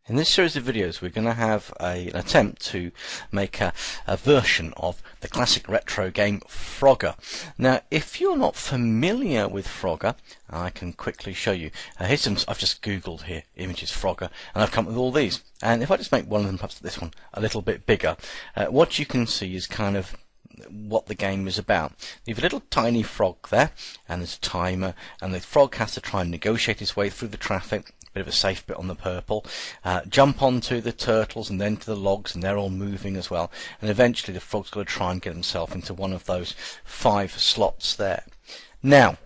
In this series of videos we're going to have an attempt to make a version of the classic retro game Frogger. Now if you're not familiar with Frogger, I can quickly show you. Here's some, I've just googled here, images Frogger, and I've come up with all these. And if I just make one of them, perhaps this one, a little bit bigger, what you can see is kind of what the game is about. You've a little tiny frog there, and there's a timer, and the frog has to try and negotiate his way through the traffic. Bit of a safe bit on the purple, jump onto the turtles and then to the logs, and they're all moving as well, and eventually the frog's got to try and get himself into one of those 5 slots there. Now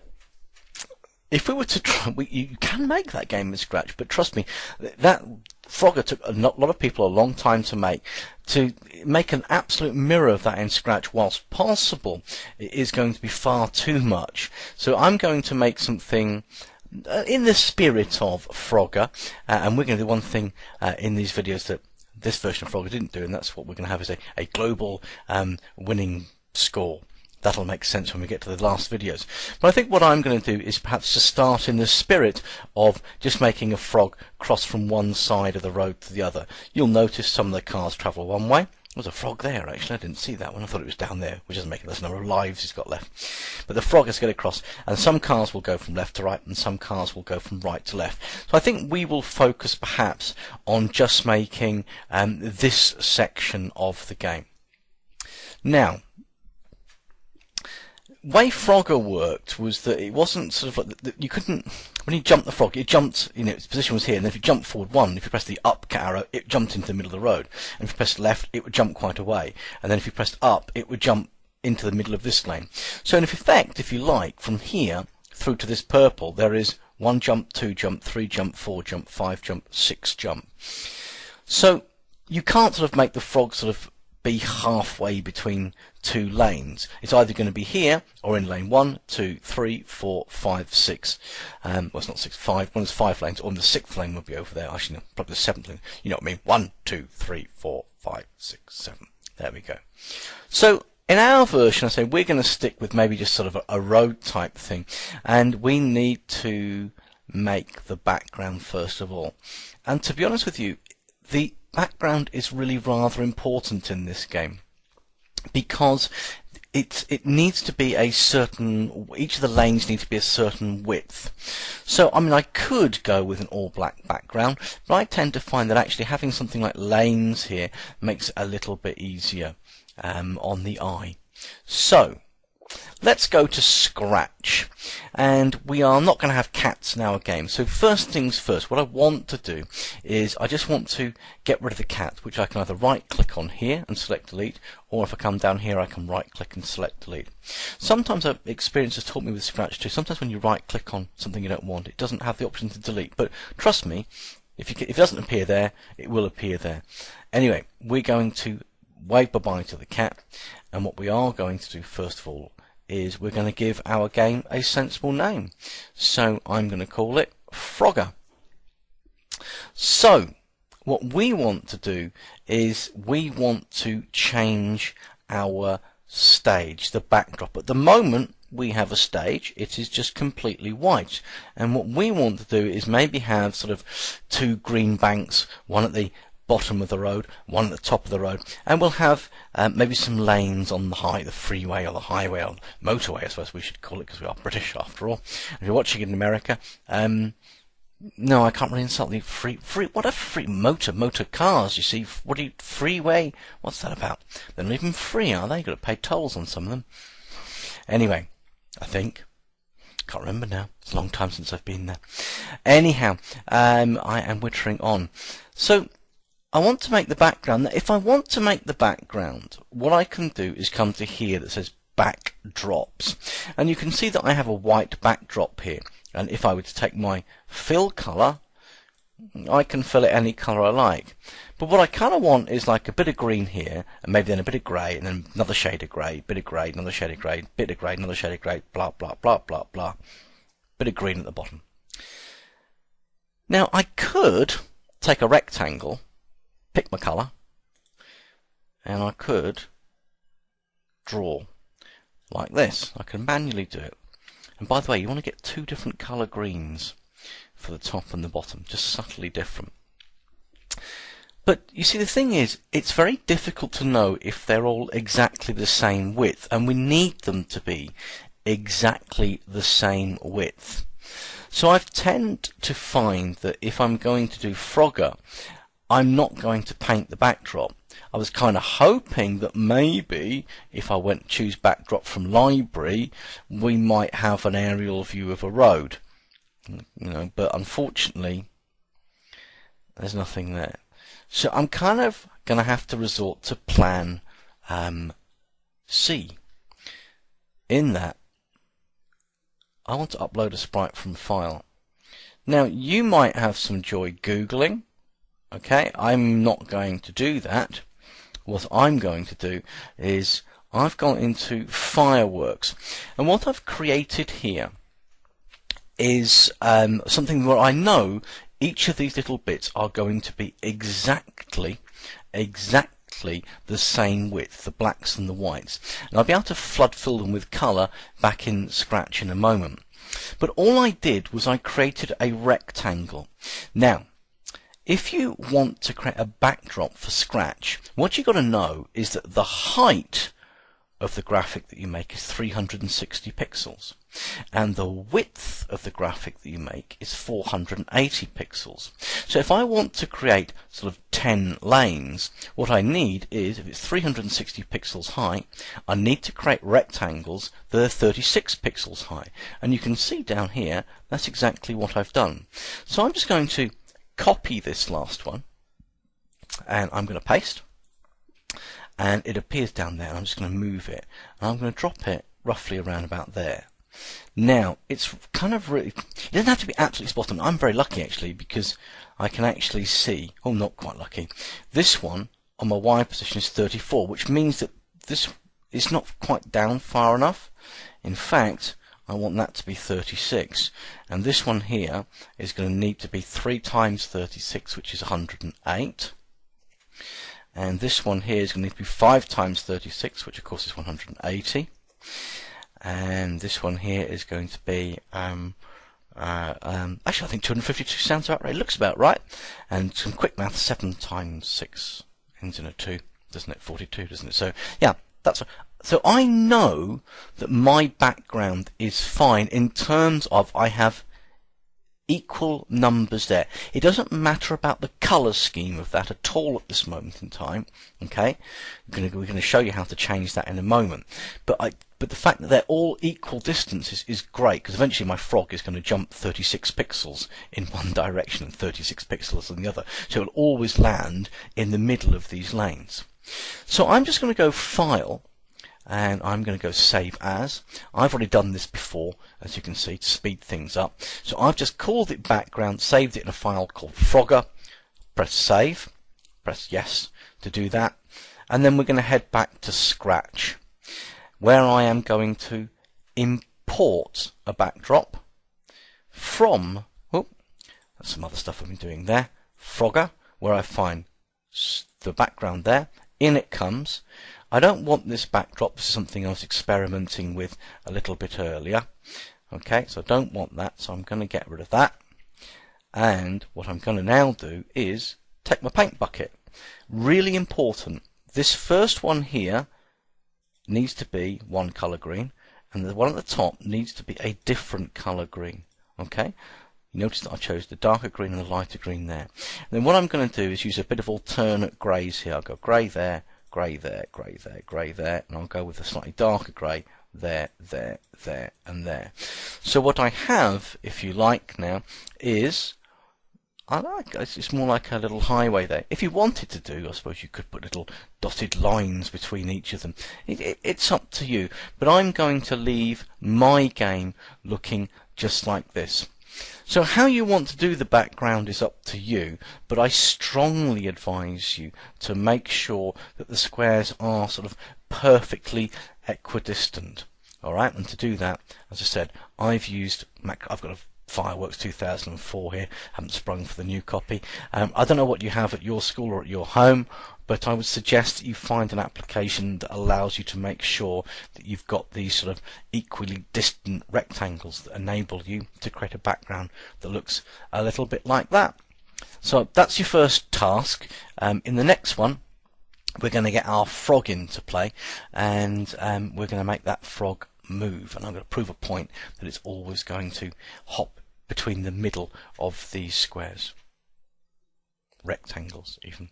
if we were to try, you can make that game in Scratch, but trust me, that Frogger took a lot of people a long time to make. To make an absolute mirror of that in Scratch, whilst possible, it is going to be far too much. So I'm going to make something in the spirit of Frogger, and we're going to do one thing in these videos that this version of Frogger didn't do, and that's what we're going to have is a global winning score. That'll make sense when we get to the last videos. But I think what I'm going to do is perhaps to start in the spirit of just making a frog cross from one side of the road to the other. You'll notice some of the cars travel one way. There's a frog there, actually. I didn't see that one. I thought it was down there, which doesn't make less number of lives he's got left. But the frog has to get across, and some cars will go from left to right, and some cars will go from right to left. So I think we will focus perhaps on just making this section of the game. Now, the way Frogger worked was that it wasn't sort of like you couldn't, when you jumped the frog, it jumped, you know, its position was here, and then if you jumped forward one, if you pressed the up arrow, it jumped into the middle of the road, and if you pressed left, it would jump quite a way, and then if you pressed up, it would jump into the middle of this lane. So in effect, if you like, from here through to this purple, there is 1 jump, 2 jump, 3 jump, 4 jump, 5 jump, 6 jump. So you can't sort of make the frog sort of be halfway between 2 lanes. It's either going to be here or in lane 1, 2, 3, 4, 5, 6. Well, it's not 6, 5. One is 5 lanes, or the 6th lane would be over there. Actually, no, probably the 7th lane. You know what I mean? 1, 2, 3, 4, 5, 6, 7. There we go. So in our version, I say we're going to stick with maybe just sort of a road type thing, and we need to make the background first of all. And to be honest with you, the background is really rather important in this game, because it needs to be a certain, each of the lanes need to be a certain width. So I mean, I could go with an all black background, but I tend to find that actually having something like lanes here makes it a little bit easier on the eye. So let's go to Scratch, and we are not going to have cats in our game. So first things first, what I want to do is I just want to get rid of the cat, which I can either right click on here and select delete, or if I come down here I can right click and select delete. Sometimes experience has taught me with Scratch too, sometimes when you right click on something you don't want, it doesn't have the option to delete, but trust me, if it doesn't appear there, it will appear there. Anyway, we're going to wave bye-bye to the cat, and what we are going to do first of all is we're going to give our game a sensible name. So I'm going to call it Frogger. So what we want to do is we want to change our stage, the backdrop. At the moment we have a stage, it is just completely white, and what we want to do is maybe have sort of 2 green banks, one at the bottom of the road, one at the top of the road, and we'll have maybe some lanes on the freeway or the highway or motorway, I suppose we should call it, because we are British after all. If you're watching it in America, no, I can't really insult the what are free motor cars? You see, freeway? What's that about? They're not even free, are they? You've got to pay tolls on some of them. Anyway, I think. Can't remember now. It's a long time since I've been there. Anyhow, I am wittering on. So I want to make the background. If I want to make the background, what I can do is come to here that says backdrops, and you can see that I have a white backdrop here, and if I were to take my fill colour, I can fill it any colour I like. But what I kind of want is like a bit of green here, and maybe then a bit of grey, and then another shade of grey, bit of grey, another shade of grey, bit of grey, another shade of grey, blah blah blah blah blah, bit of green at the bottom. Now I could take a rectangle, pick my colour, and I could draw like this. I can manually do it. And by the way, you want to get 2 different colour greens for the top and the bottom, just subtly different. But you see, the thing is, it's very difficult to know if they're all exactly the same width, and we need them to be exactly the same width. So I tend to find that if I'm going to do Frogger, I'm not going to paint the backdrop. I was kind of hoping that maybe if I went choose backdrop from library, we might have an aerial view of a road. But unfortunately, there's nothing there. So I'm kind of going to have to resort to plan C. In that, I want to upload a sprite from file. Now, you might have some joy Googling. Okay, I'm not going to do that. What I'm going to do is I've gone into Fireworks, and what I've created here is something where I know each of these little bits are going to be exactly the same width, the blacks and the whites, and I'll be able to flood fill them with colour back in Scratch in a moment. But all I did was I created a rectangle. Now, if you want to create a backdrop for Scratch, what you've got to know is that the height of the graphic that you make is 360 pixels, and the width of the graphic that you make is 480 pixels. So if I want to create sort of 10 lanes, what I need is, if it's 360 pixels high, I need to create rectangles that are 36 pixels high. And you can see down here, that's exactly what I've done. So I'm just going to copy this last one, and I'm going to paste, and it appears down there, and I'm just going to move it, and I'm going to drop it roughly around about there. Now, it's kind of really, it doesn't have to be absolutely spot on. I'm very lucky actually, because I can actually see, oh, not quite lucky, this one on my Y position is 34, which means that this is not quite down far enough. In fact, I want that to be 36, and this one here is going to need to be 3 times 36, which is 108, and this one here is going to need to be 5 times 36, which of course is 180, and this one here is going to be actually I think 252 sounds about right. It looks about right. And some quick math, 7 times 6 ends in a 2, doesn't it? 42, doesn't it? So yeah, that's so I know that my background is fine in terms of I have equal numbers there. It doesn't matter about the colour scheme of that at all at this moment in time. Okay, we're going to show you how to change that in a moment. But the fact that they're all equal distances is great, because eventually my frog is going to jump 36 pixels in one direction and 36 pixels in the other. So it'll always land in the middle of these lanes. So I'm just going to go File, and I'm going to go Save As. I've already done this before, as you can see, to speed things up. So I've just called it background, saved it in a file called Frogger. Press Save, press Yes to do that, and then we're going to head back to Scratch, where I am going to import a backdrop from, oh, that's some other stuff I've been doing there, Frogger, where I find the background there. In it comes. I don't want this backdrop. This is something I was experimenting with a little bit earlier. Okay, so I don't want that, so I'm going to get rid of that. And what I'm going to now do is take my paint bucket. Really important. This first one here needs to be one colour green, and the one at the top needs to be a different colour green. Okay, you notice that I chose the darker green and the lighter green there. And then what I'm going to do is use a bit of alternate greys here. I'll go grey there, grey there, grey there, grey there, and I'll go with a slightly darker grey there, there, there, and there. So what I have, if you like now, is it's more like a little highway there. If you wanted to do, I suppose you could put little dotted lines between each of them. It's up to you. But I'm going to leave my game looking just like this. So how you want to do the background is up to you, but I strongly advise you to make sure that the squares are sort of perfectly equidistant. Alright, and to do that, as I said, I've got a Fireworks 2004 here, haven't sprung for the new copy. I don't know what you have at your school or at your home, but I would suggest that you find an application that allows you to make sure that you've got these sort of equally distant rectangles that enable you to create a background that looks a little bit like that. So that's your first task. In the next one, we're going to get our frog into play, and we're going to make that frog move, and I'm going to prove a point that it's always going to hop between the middle of these squares, rectangles even.